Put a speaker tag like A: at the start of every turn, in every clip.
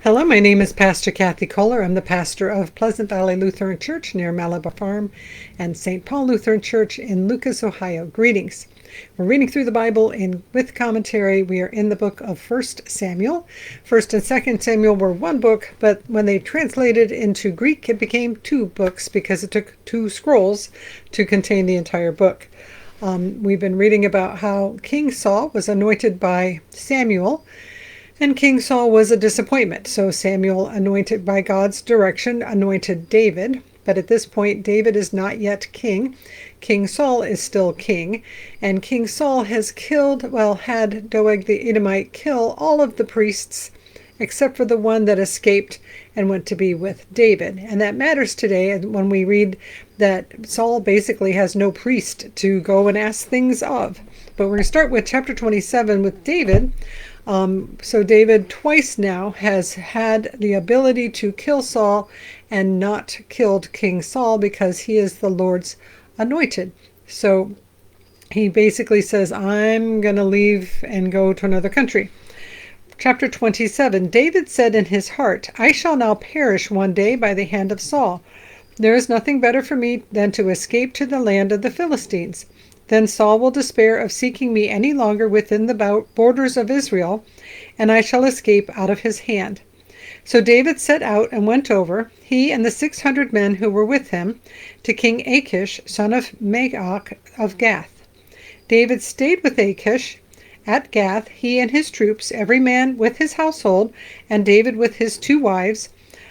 A: Hello, my name is Pastor Kris Kollar. I'm the pastor of Pleasant Valley Lutheran Church near Malabar Farm and St. Paul Lutheran Church in Lucas, Ohio. Greetings. We're reading through the Bible with commentary. We are in the book of 1 Samuel. 1 and 2 Samuel were one book, but when they translated into Greek, it became two books because it took two scrolls to contain the entire book. We've been reading about how King Saul was anointed by Samuel, and King Saul was a disappointment. So Samuel, anointed by God's direction, anointed David. But at this point, David is not yet king. King Saul is still king. And King Saul has had Doeg the Edomite kill all of the priests except for the one that escaped and went to be with David. And that matters today when we read that Saul basically has no priest to go and ask things of. But we're going to start with chapter 27 with David. So David twice now has had the ability to kill Saul and not killed King Saul because he is the Lord's anointed. So he basically says, I'm going to leave and go to another country. Chapter 27, David said in his heart, I shall now perish one day by the hand of Saul. There is nothing better for me than to escape to the land of the Philistines. Then Saul will despair of seeking me any longer within the borders of Israel, and I shall escape out of his hand. So David set out and went over, he and the 600 men who were with him, to King Achish, son of Maach of Gath. David stayed with Achish at Gath, he and his troops, every man with his household, and David with his 2 wives,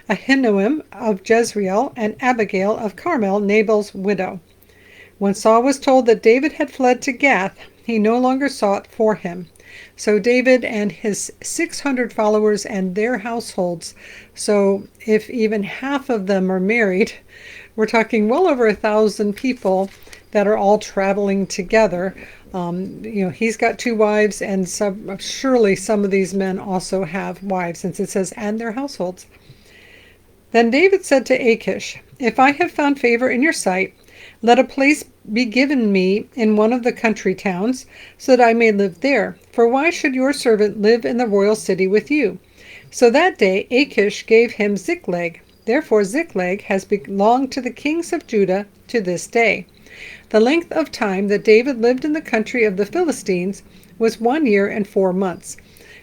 A: Ahinoam of Jezreel and Abigail of Carmel, Nabal's widow. When Saul was told that David had fled to Gath, he no longer sought for him. So David and his 600 followers and their households, so if even half of them are married, we're talking well over 1,000 people that are all traveling together. He's got 2 wives, and surely some of these men also have wives, since it says, and their households. Then David said to Achish, If I have found favor in your sight, let a place be given me in one of the country towns, so that I may live there. For why should your servant live in the royal city with you? So that day Achish gave him Ziklag. Therefore Ziklag has belonged to the kings of Judah to this day. The length of time that David lived in the country of the Philistines was 1 year and 4 months.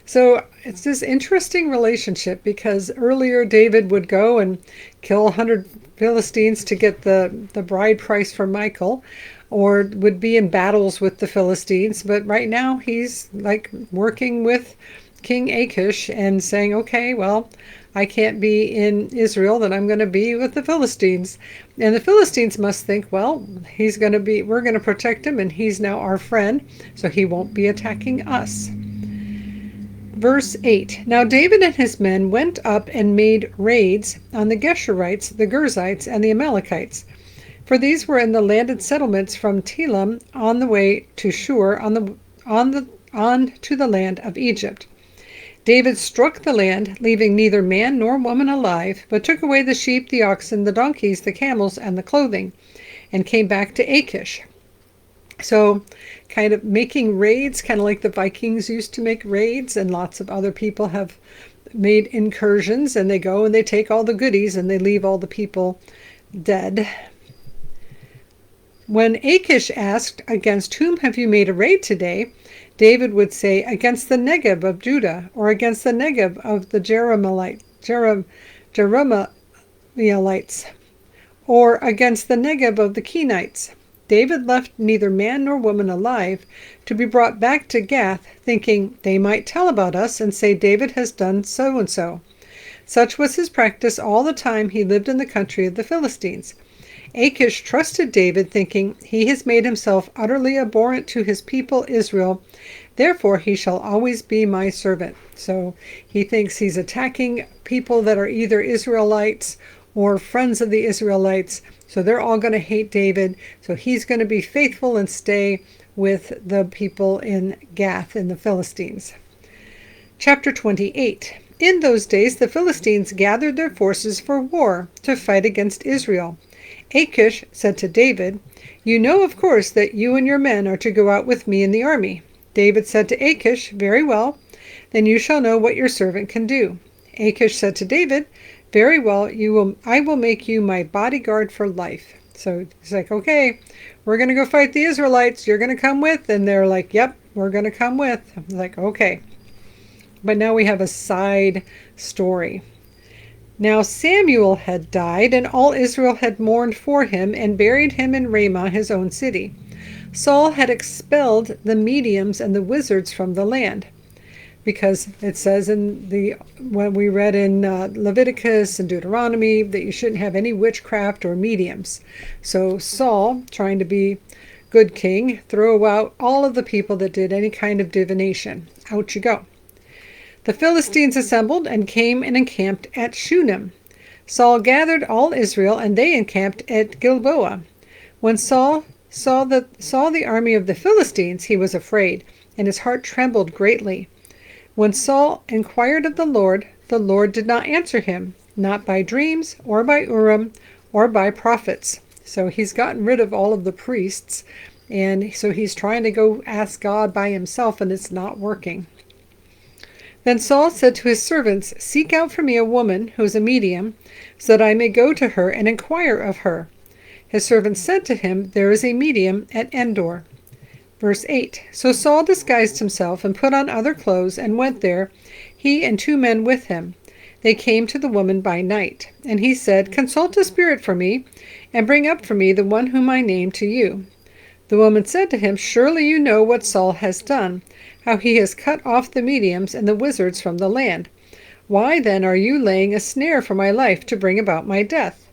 A: So it's this interesting relationship, because earlier David would go and kill 100 Philistines to get the bride price for Michal, or would be in battles with the Philistines. But right now he's like working with King Achish and saying, okay, well, I can't be in Israel, then I'm going to be with the Philistines. And the Philistines must think, well, we're going to protect him, and he's now our friend, so he won't be attacking us. Verse 8, Now David and his men went up and made raids on the Geshurites, the Girzites, and the Amalekites, for these were in the landed settlements from Telam on the way to Shur on to the land of Egypt. David struck the land, leaving neither man nor woman alive, but took away the sheep, the oxen, the donkeys, the camels, and the clothing, and came back to Achish. So kind of making raids, kind of like the Vikings used to make raids, and lots of other people have made incursions, and they go and they take all the goodies and they leave all the people dead. When Achish asked, Against whom have you made a raid today? David would say, Against the Negeb of Judah, or against the Negeb of the Jerahmeelites, or against the Negeb of the Kenites. David left neither man nor woman alive to be brought back to Gath, thinking they might tell about us and say David has done so and so. Such was his practice all the time he lived in the country of the Philistines. Achish trusted David, thinking, He has made himself utterly abhorrent to his people Israel, therefore he shall always be my servant. So he thinks he's attacking people that are either Israelites or friends of the Israelites, so they're all going to hate David, so he's going to be faithful and stay with the people in Gath in the Philistines. Chapter 28. In those days the Philistines gathered their forces for war to fight against Israel. Achish said to David, You know, of course, that you and your men are to go out with me in the army. David said to Achish, Very well, then you shall know what your servant can do. Achish said to David, "Very well, I will make you my bodyguard for life." So he's like, "Okay, we're going to go fight the Israelites. You're going to come with?" And they're like, "Yep, we're going to come with." I'm like, "Okay." But now we have a side story. Now Samuel had died, and all Israel had mourned for him and buried him in Ramah, his own city. Saul had expelled the mediums and the wizards from the land, because it says when we read in Leviticus and Deuteronomy that you shouldn't have any witchcraft or mediums. So Saul, trying to be good king, threw out all of the people that did any kind of divination. Out you go. The Philistines assembled and came and encamped at Shunem. Saul gathered all Israel, and they encamped at Gilboa. When Saul saw the army of the Philistines, he was afraid, and his heart trembled greatly. When Saul inquired of the Lord did not answer him, not by dreams, or by Urim, or by prophets. So he's gotten rid of all of the priests, and so he's trying to go ask God by himself, and it's not working. Then Saul said to his servants, "Seek out for me a woman who is a medium, so that I may go to her and inquire of her." His servants said to him, "There is a medium at Endor." Verse 8. So Saul disguised himself and put on other clothes and went there, he and 2 men with him. They came to the woman by night. And he said, "Consult a spirit for me, and bring up for me the one whom I name to you." The woman said to him, "Surely you know what Saul has done, how he has cut off the mediums and the wizards from the land. Why then are you laying a snare for my life to bring about my death?"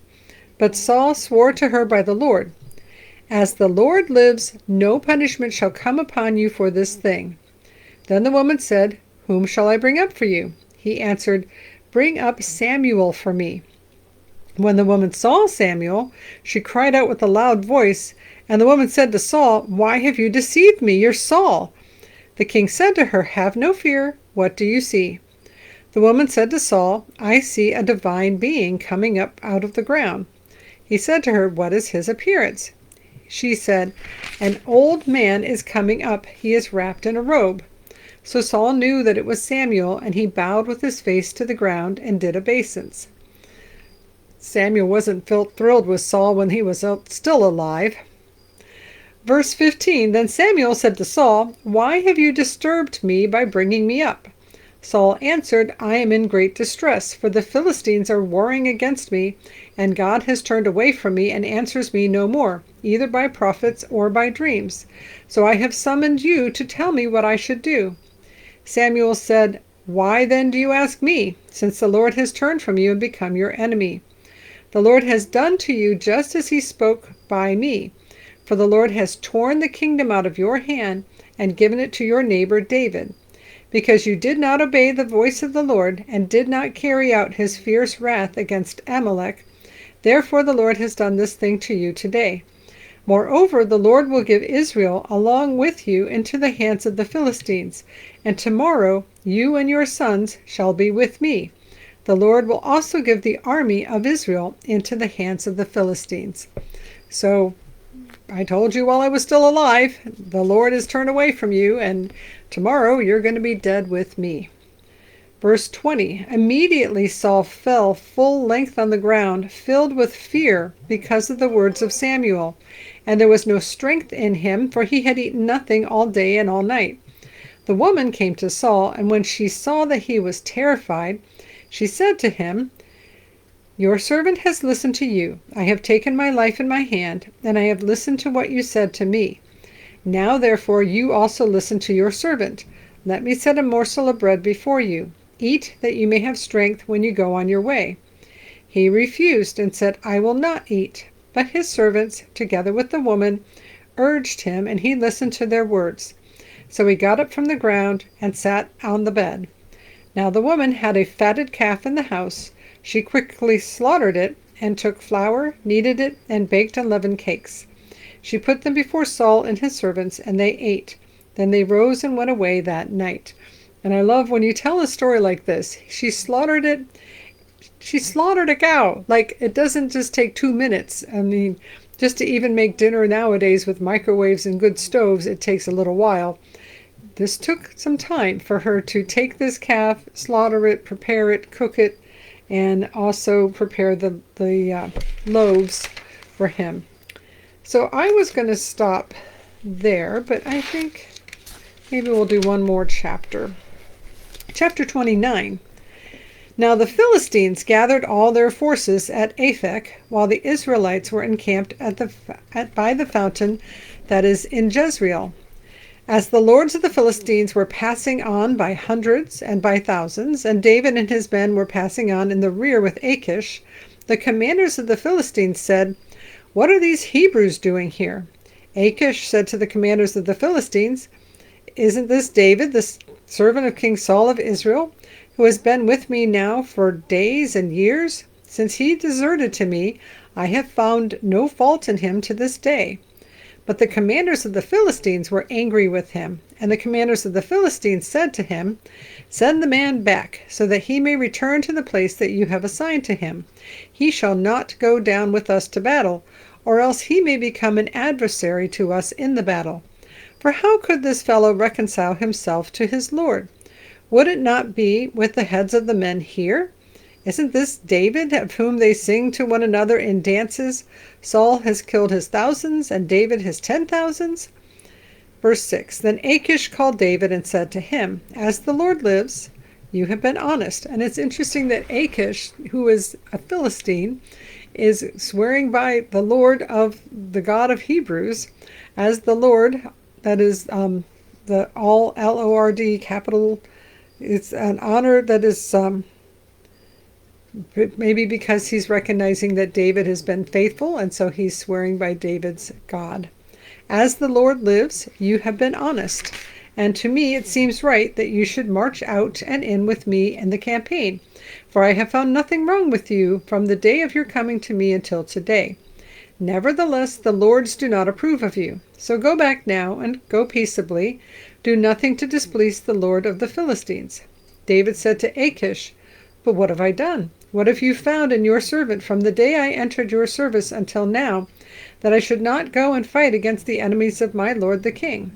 A: But Saul swore to her by the Lord, "As the Lord lives, no punishment shall come upon you for this thing." Then the woman said, "Whom shall I bring up for you?" He answered, "Bring up Samuel for me." When the woman saw Samuel, she cried out with a loud voice, and the woman said to Saul, "Why have you deceived me? You're Saul." The king said to her, "Have no fear. What do you see?" The woman said to Saul, "I see a divine being coming up out of the ground." He said to her, "What is his appearance?" She said, "An old man is coming up. He is wrapped in a robe." So Saul knew that it was Samuel, and he bowed with his face to the ground and did obeisance. Samuel wasn't thrilled with Saul when he was still alive. Verse 15, Then Samuel said to Saul, "Why have you disturbed me by bringing me up?" Saul answered, "I am in great distress, for the Philistines are warring against me, and God has turned away from me and answers me no more, either by prophets or by dreams. So I have summoned you to tell me what I should do." Samuel said, "Why then do you ask me, since the Lord has turned from you and become your enemy? The Lord has done to you just as he spoke by me. For the Lord has torn the kingdom out of your hand and given it to your neighbor David. Because you did not obey the voice of the Lord and did not carry out his fierce wrath against Amalek, therefore the Lord has done this thing to you today. Moreover, the Lord will give Israel along with you into the hands of the Philistines, and tomorrow you and your sons shall be with me. The Lord will also give the army of Israel into the hands of the Philistines." So I told you while I was still alive, the Lord has turned away from you, and tomorrow you're going to be dead with me. Verse 20, Immediately Saul fell full length on the ground, filled with fear because of the words of Samuel. And there was no strength in him, for he had eaten nothing all day and all night. The woman came to Saul, and when she saw that he was terrified, she said to him, "Your servant has listened to you. I have taken my life in my hand, and I have listened to what you said to me. Now therefore you also listen to your servant. Let me set a morsel of bread before you. Eat, that you may have strength when you go on your way." He refused and said, "I will not eat." But his servants, together with the woman, urged him, and he listened to their words. So he got up from the ground and sat on the bed. Now the woman had a fatted calf in the house. She quickly slaughtered it, and took flour, kneaded it, and baked unleavened cakes. She put them before Saul and his servants, and they ate. Then they rose and went away that night. And I love when you tell a story like this. She slaughtered it. She slaughtered a cow. Like, it doesn't just take 2 minutes. I mean, just to even make dinner nowadays with microwaves and good stoves, it takes a little while. this took some time for her to take this calf, slaughter it, prepare it, cook it, and also prepare the loaves for him. So I was going to stop there, but I think maybe we'll do one more chapter. Chapter 29. Now the Philistines gathered all their forces at Aphek, while the Israelites were encamped by the fountain that is in Jezreel. As the lords of the Philistines were passing on by hundreds and by thousands, and David and his men were passing on in the rear with Achish, the commanders of the Philistines said, "What are these Hebrews doing here?" Achish said to the commanders of the Philistines, "Isn't this David, the servant of King Saul of Israel, who has been with me now for days and years? Since he deserted to me, I have found no fault in him to this day." But the commanders of the Philistines were angry with him, and the commanders of the Philistines said to him, "Send the man back, so that he may return to the place that you have assigned to him. He shall not go down with us to battle, or else he may become an adversary to us in the battle. For how could this fellow reconcile himself to his Lord? Would it not be with the heads of the men here? Isn't this David, of whom they sing to one another in dances? Saul has killed his thousands, and David his 10,000s. Verse 6. Then Achish called David and said to him, "As the Lord lives, you have been honest." And it's interesting that Achish, who is a Philistine, is swearing by the Lord of the God of Hebrews, as the Lord, that is the all Lord capital. It's an honor that is maybe because he's recognizing that David has been faithful, and so he's swearing by David's God. "As the Lord lives, you have been honest, and to me it seems right that you should march out and in with me in the campaign, for I have found nothing wrong with you from the day of your coming to me until today. Nevertheless, the lords do not approve of you. So go back now, and go peaceably. Do nothing to displease the Lord of the Philistines." David said to Achish, "But what have I done? What have you found in your servant from the day I entered your service until now, that I should not go and fight against the enemies of my lord the king?"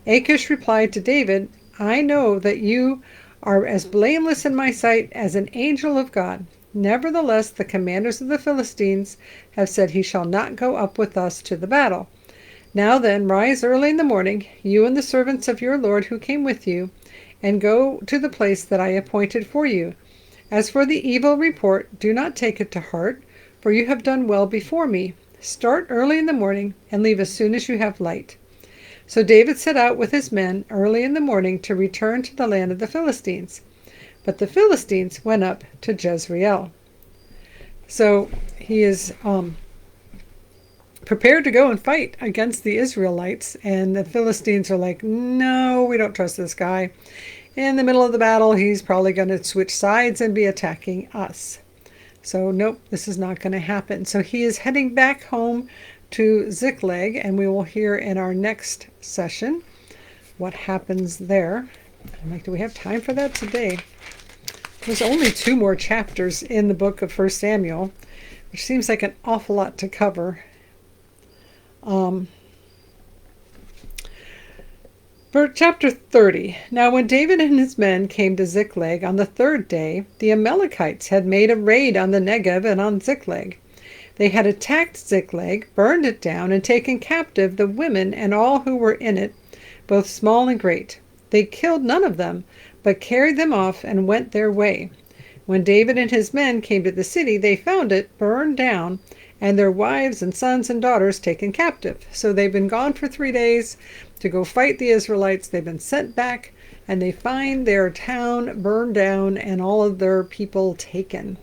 A: Achish replied to David, "I know that you are as blameless in my sight as an angel of God. Nevertheless, the commanders of the Philistines have said he shall not go up with us to the battle. Now then, rise early in the morning, you and the servants of your lord who came with you, and go to the place that I appointed for you. As for the evil report, do not take it to heart, for you have done well before me. Start early in the morning, and leave as soon as you have light." So David set out with his men early in the morning to return to the land of the Philistines. But the Philistines went up to Jezreel. So he is prepared to go and fight against the Israelites, and the Philistines are like, "No, we don't trust this guy. In the middle of the battle, he's probably going to switch sides and be attacking us. So nope, this is not going to happen." So he is heading back home to Ziklag, and we will hear in our next session what happens there. I'm like, do we have time for that today? There's only 2 more chapters in the book of 1 Samuel, which seems like an awful lot to cover. For chapter 30. Now when David and his men came to Ziklag on the 3rd day, the Amalekites had made a raid on the Negev and on Ziklag. They had attacked Ziklag, burned it down, and taken captive the women and all who were in it, both small and great. They killed none of them, but carried them off and went their way. When David and his men came to the city, they found it burned down, and their wives and sons and daughters taken captive. So they've been gone for 3 days to go fight the Israelites. They've been sent back, and they find their town burned down and all of their people taken.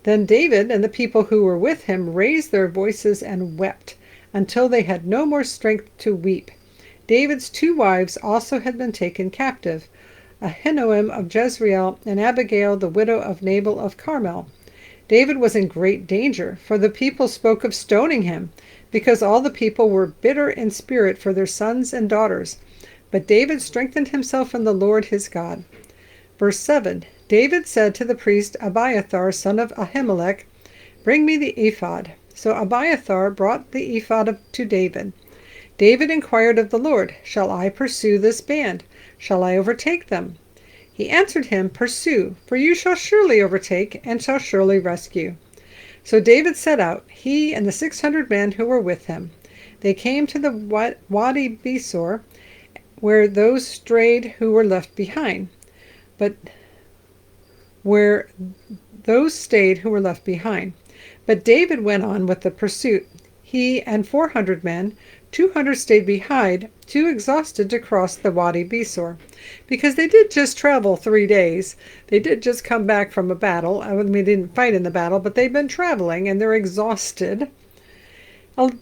A: Then David and the people who were with him raised their voices and wept until they had no more strength to weep. David's 2 wives also had been taken captive, Ahinoam of Jezreel and Abigail the widow of Nabal of Carmel. David was in great danger, for the people spoke of stoning him, because all the people were bitter in spirit for their sons and daughters. But David strengthened himself in the Lord his God. Verse 7. David said to the priest Abiathar, son of Ahimelech, "Bring me the ephod." So Abiathar brought the ephod to David. David inquired of the Lord, "Shall I pursue this band? Shall I overtake them?" He answered him, "Pursue, for you shall surely overtake, and shall surely rescue." So David set out, he and the 600 men who were with him. They came to the Wadi Besor, where those strayed who were left behind. But David went on with the pursuit. He and 400 men, 200 stayed behind, too exhausted to cross the Wadi Besor, because they did just travel 3 days. They did just come back from a battle. I mean, they didn't fight in the battle, but they've been traveling and they're exhausted.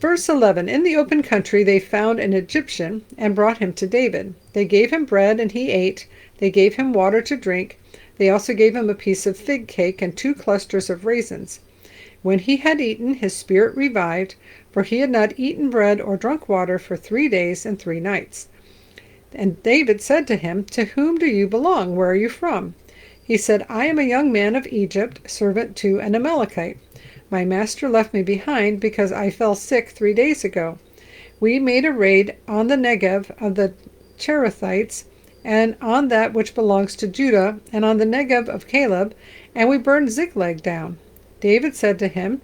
A: Verse 11, in the open country they found an Egyptian and brought him to David. They gave him bread and he ate. They gave him water to drink. They also gave him a piece of fig cake and 2 clusters of raisins. When he had eaten, his spirit revived, for he had not eaten bread or drunk water for 3 days and 3 nights. And David said to him, "To whom do you belong? Where are you from?" He said, "I am a young man of Egypt, servant to an Amalekite. My master left me behind because I fell sick 3 days ago. We made a raid on the Negev of the Cherethites, and on that which belongs to Judah, and on the Negev of Caleb, and we burned Ziklag down." David said to him,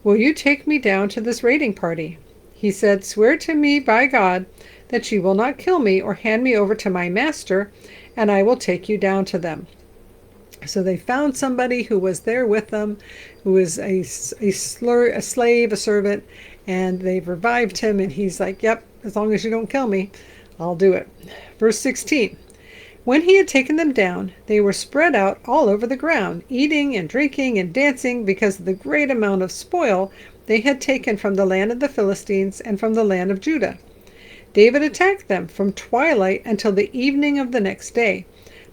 A: "Will you take me down to this raiding party?" He said, "Swear to me by God that you will not kill me or hand me over to my master, and I will take you down to them." So they found somebody who was there with them, who was a slave, a servant, and they've revived him, and he's like, "Yep, as long as you don't kill me, I'll do it." Verse 16. When he had taken them down, they were spread out all over the ground, eating and drinking and dancing because of the great amount of spoil they had taken from the land of the Philistines and from the land of Judah. David attacked them from twilight until the evening of the next day.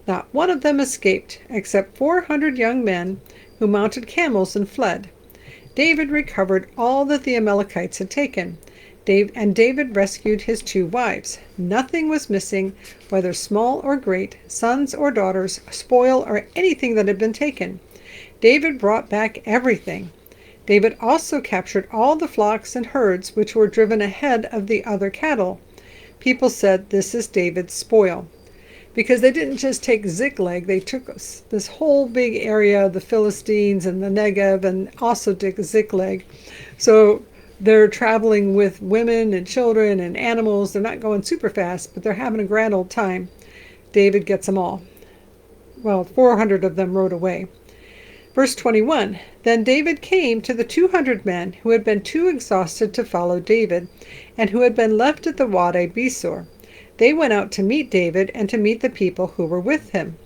A: Not one of them escaped, except 400 young men who mounted camels and fled. David recovered all that the Amalekites had taken. David rescued his 2 wives. Nothing was missing, whether small or great, sons or daughters, spoil or anything that had been taken. David brought back everything. David also captured all the flocks and herds which were driven ahead of the other cattle. People said, "This is David's spoil." Because they didn't just take Ziklag, they took this whole big area of the Philistines and the Negev and also took Ziklag. So they're traveling with women and children and animals. They're not going super fast, but they're having a grand old time. David gets them all. Well, 400 of them rode away. Verse 21, then David came to the 200 men who had been too exhausted to follow David, and who had been left at the Wadi Besor. They went out to meet David and to meet the people who were with him.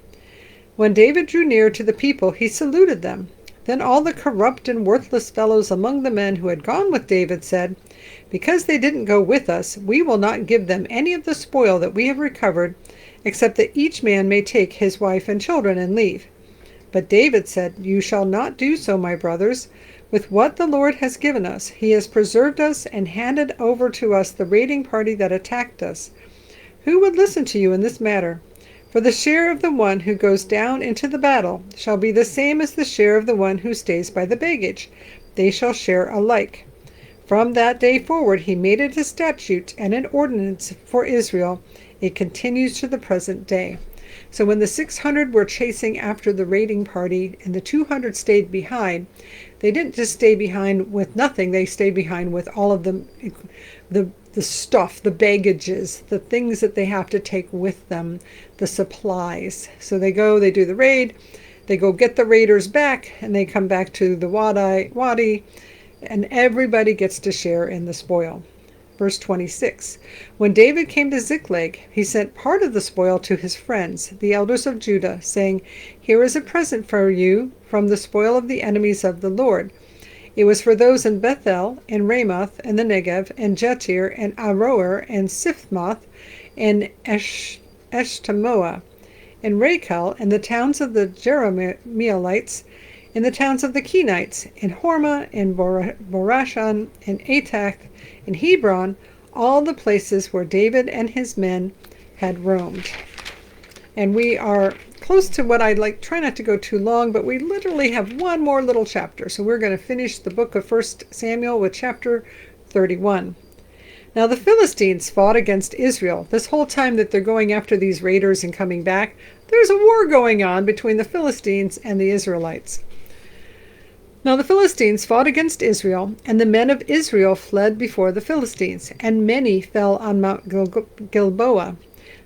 A: When David drew near to the people, he saluted them. Then all the corrupt and worthless fellows among the men who had gone with David said, "Because they didn't go with us, we will not give them any of the spoil that we have recovered, except that each man may take his wife and children and leave." But David said, "You shall not do so, my brothers. With what the Lord has given us, he has preserved us and handed over to us the raiding party that attacked us. Who would listen to you in this matter? For the share of the one who goes down into the battle shall be the same as the share of the one who stays by the baggage. They shall share alike." From that day forward he made it a statute and an ordinance for Israel. It continues to the present day. So when the 600 were chasing after the raiding party and the 200 stayed behind, they didn't just stay behind with nothing. They stayed behind with all of the stuff, the baggages, the things that they have to take with them, the supplies. So they go, they do the raid, they go get the raiders back, and they come back to the Wadi, and everybody gets to share in the spoil. Verse 26, when David came to Ziklag, he sent part of the spoil to his friends, the elders of Judah, saying, "Here is a present for you from the spoil of the enemies of the Lord." It was for those in Bethel, and Ramoth, and the Negev, and Jatir, and Aroer, and Siphmoth, and Eshtemoa, and Rachel, and the towns of the Jerahmeelites, and the towns of the Kenites, and Hormah, and Borashan, and Atac, and Hebron, all the places where David and his men had roamed. And we are close to what I'd like. Try not to go too long, but we literally have one more little chapter. So we're going to finish the book of 1 Samuel with chapter 31. Now the Philistines fought against Israel. This whole time that they're going after these raiders and coming back, there's a war going on between the Philistines and the Israelites. Now the Philistines fought against Israel, and the men of Israel fled before the Philistines, and many fell on Mount Gilboa.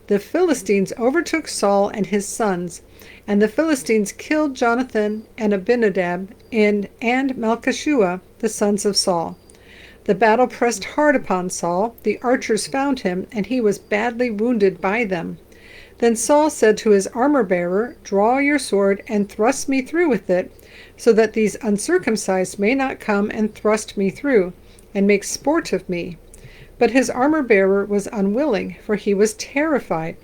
A: The Philistines overtook Saul and his sons, and the Philistines killed Jonathan and Abinadab and Malchishua, the sons of Saul. The battle pressed hard upon Saul. The archers found him, and he was badly wounded by them. Then Saul said to his armor-bearer, "Draw your sword and thrust me through with it, so that these uncircumcised may not come and thrust me through, and make sport of me." But his armor-bearer was unwilling, for he was terrified.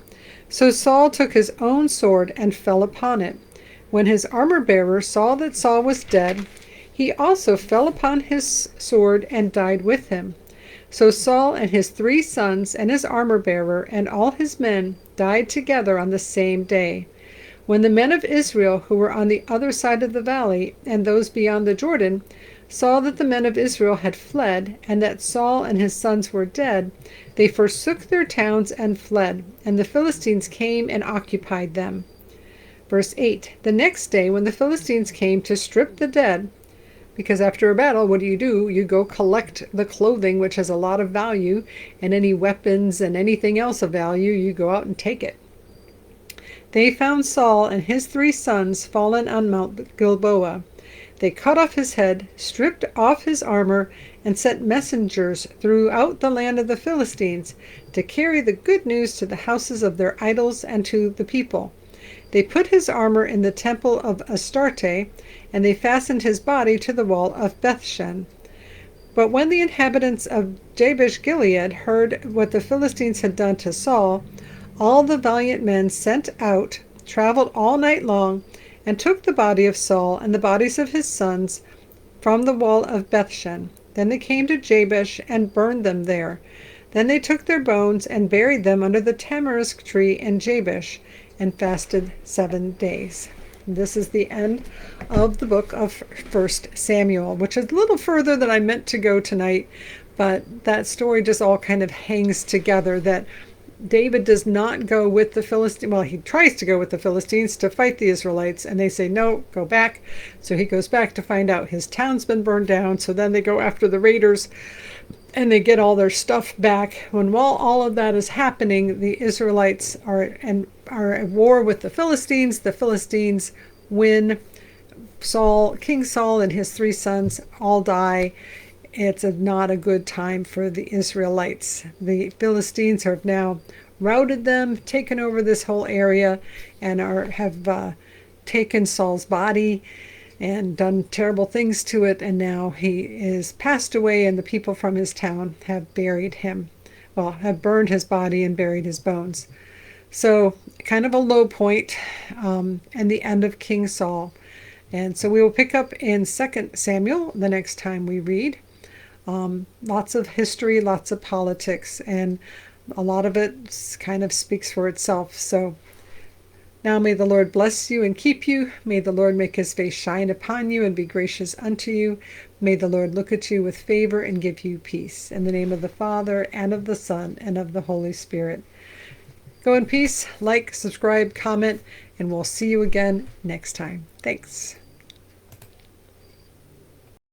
A: So Saul took his own sword and fell upon it. When his armor-bearer saw that Saul was dead, he also fell upon his sword and died with him. So Saul and his 3 sons and his armor-bearer and all his men died together on the same day. When the men of Israel who were on the other side of the valley and those beyond the Jordan saw that the men of Israel had fled, and that Saul and his sons were dead, they forsook their towns and fled, and the Philistines came and occupied them. Verse 8, the next day when the Philistines came to strip the dead, because after a battle, what do? You go collect the clothing, which has a lot of value, and any weapons and anything else of value, you go out and take it. They found Saul and his 3 sons fallen on Mount Gilboa. They cut off his head, stripped off his armor, and sent messengers throughout the land of the Philistines to carry the good news to the houses of their idols and to the people. They put his armor in the temple of Astarte, and they fastened his body to the wall of Bethshan. But when the inhabitants of Jabesh Gilead heard what the Philistines had done to Saul, all the valiant men sent out, traveled all night long, and took the body of Saul and the bodies of his sons from the wall of Bethshan. Then they came to Jabesh and burned them there. Then they took their bones and buried them under the tamarisk tree in Jabesh, and fasted 7 days. This is the end of the book of 1 Samuel, which is a little further than I meant to go tonight, but that story just all kind of hangs together, that David does not go with the Philistines. Well, he tries to go with the Philistines to fight the Israelites, and they say, no, go back. So he goes back to find out his town's been burned down. So then they go after the raiders, and they get all their stuff back. While all of that is happening, the Israelites are at war with the Philistines. The Philistines win. King Saul and his 3 sons all die. It's not a good time for the Israelites. The Philistines have now routed them, taken over this whole area, and have taken Saul's body and done terrible things to it, and now he is passed away, and the people from his town have buried him. Well, have burned his body and buried his bones. So kind of a low point, and the end of King Saul. And so we will pick up in 2 Samuel the next time we read. Lots of history, lots of politics, and a lot of it kind of speaks for itself. So now may the Lord bless you and keep you. May the Lord make his face shine upon you and be gracious unto you. May the Lord look at you with favor and give you peace. In the name of the Father, and of the Son, and of the Holy Spirit. Go in peace, like, subscribe, comment, and we'll see you again next time. Thanks.